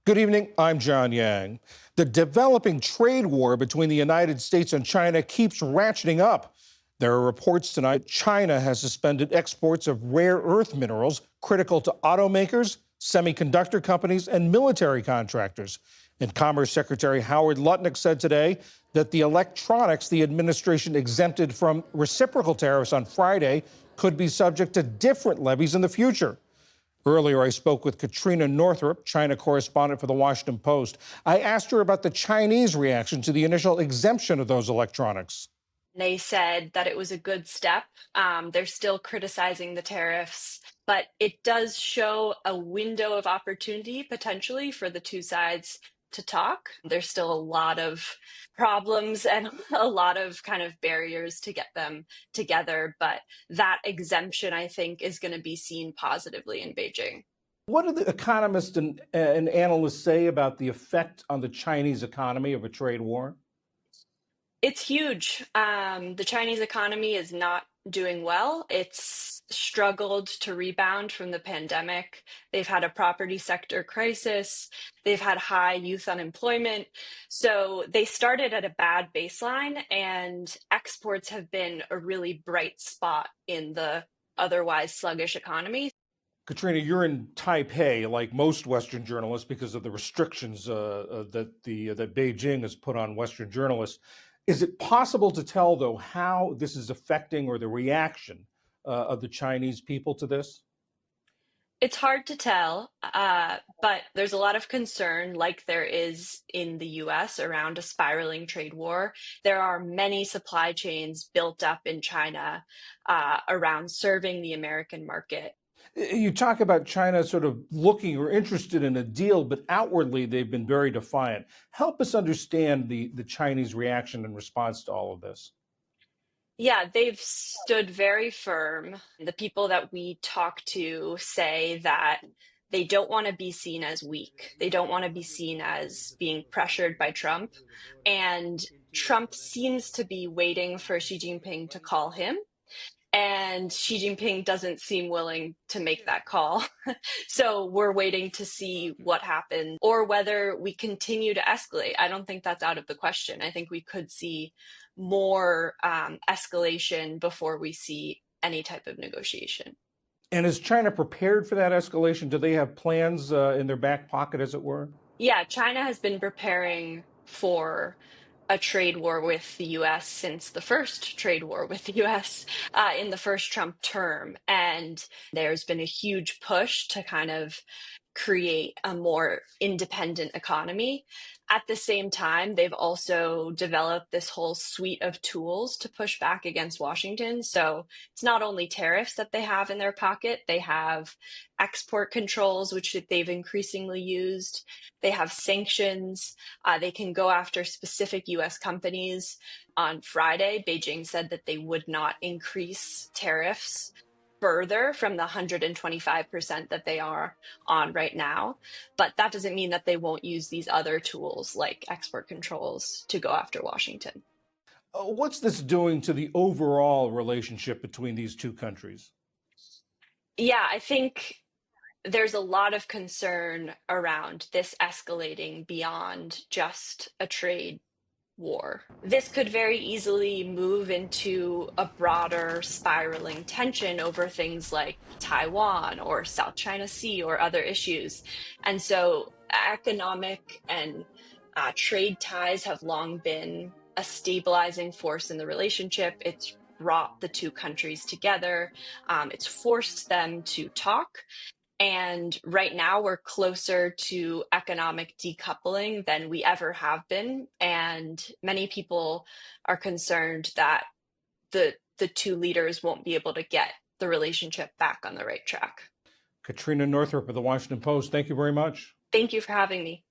Good evening. I'm John Yang. The developing trade war between the United States and China keeps ratcheting up. There are reports tonight China has suspended exports of rare earth minerals critical to automakers, semiconductor companies, and military contractors. And Commerce Secretary Howard Lutnick said today that the electronics the administration exempted from reciprocal tariffs on Friday could be subject to different levies in the future. Earlier, I spoke with Katrina Northrup, China correspondent for The Washington Post. I asked her about the Chinese reaction to the initial exemption of those electronics. They said that it was a good step. They're still criticizing the tariffs, but it does show a window of opportunity potentially for the two sides to talk. There's still a lot of problems and a lot of kind of barriers to get them together, but that exemption, I think, is going to be seen positively in Beijing. What do the economists and analysts say about the effect on the Chinese economy of a trade war? It's huge. The Chinese economy is not doing well. It's struggled to rebound from the pandemic. They've had a property sector crisis. They've had high youth unemployment. So they started at a bad baseline, and exports have been a really bright spot in the otherwise sluggish economy. Katrina, you're in Taipei, like most Western journalists, because of the restrictions that Beijing has put on Western journalists. Is it possible to tell, though, how this is affecting or the reaction of the Chinese people to this? It's hard to tell, but there's a lot of concern, like there is in the US, around a spiraling trade war. There are many supply chains built up in China around serving the American market. You talk about China sort of looking or interested in a deal, but outwardly they've been very defiant. Help us understand the Chinese reaction in response to all of this. Yeah, they've stood very firm. The people that we talk to say that they don't want to be seen as weak. They don't want to be seen as being pressured by Trump. And Trump seems to be waiting for Xi Jinping to call him. And Xi Jinping doesn't seem willing to make that call. So we're waiting to see what happens or whether we continue to escalate. I don't think that's out of the question. I think we could see more escalation before we see any type of negotiation. And is China prepared for that escalation? Do they have plans in their back pocket, as it were? Yeah, China has been preparing for a trade war with the US since the first trade war with the US in the first Trump term. And there's been a huge push to kind of create a more independent economy. At the same time, they've also developed this whole suite of tools to push back against Washington. So it's not only tariffs that they have in their pocket, they have export controls, which they've increasingly used. They have sanctions. They can go after specific US companies. On Friday, Beijing said that they would not increase tariffs further from the 125% that they are on right now. But that doesn't mean that they won't use these other tools like export controls to go after Washington. What's this doing to the overall relationship between these two countries? Yeah, I think there's a lot of concern around this escalating beyond just a trade war. This could very easily move into a broader spiraling tension over things like Taiwan or South China Sea or other issues. And so economic and trade ties have long been a stabilizing force in the relationship. It's brought the two countries together. It's forced them to talk. And right now, we're closer to economic decoupling than we ever have been. And many people are concerned that the two leaders won't be able to get the relationship back on the right track. Katrina Northrup of The Washington Post, thank you very much. Thank you for having me.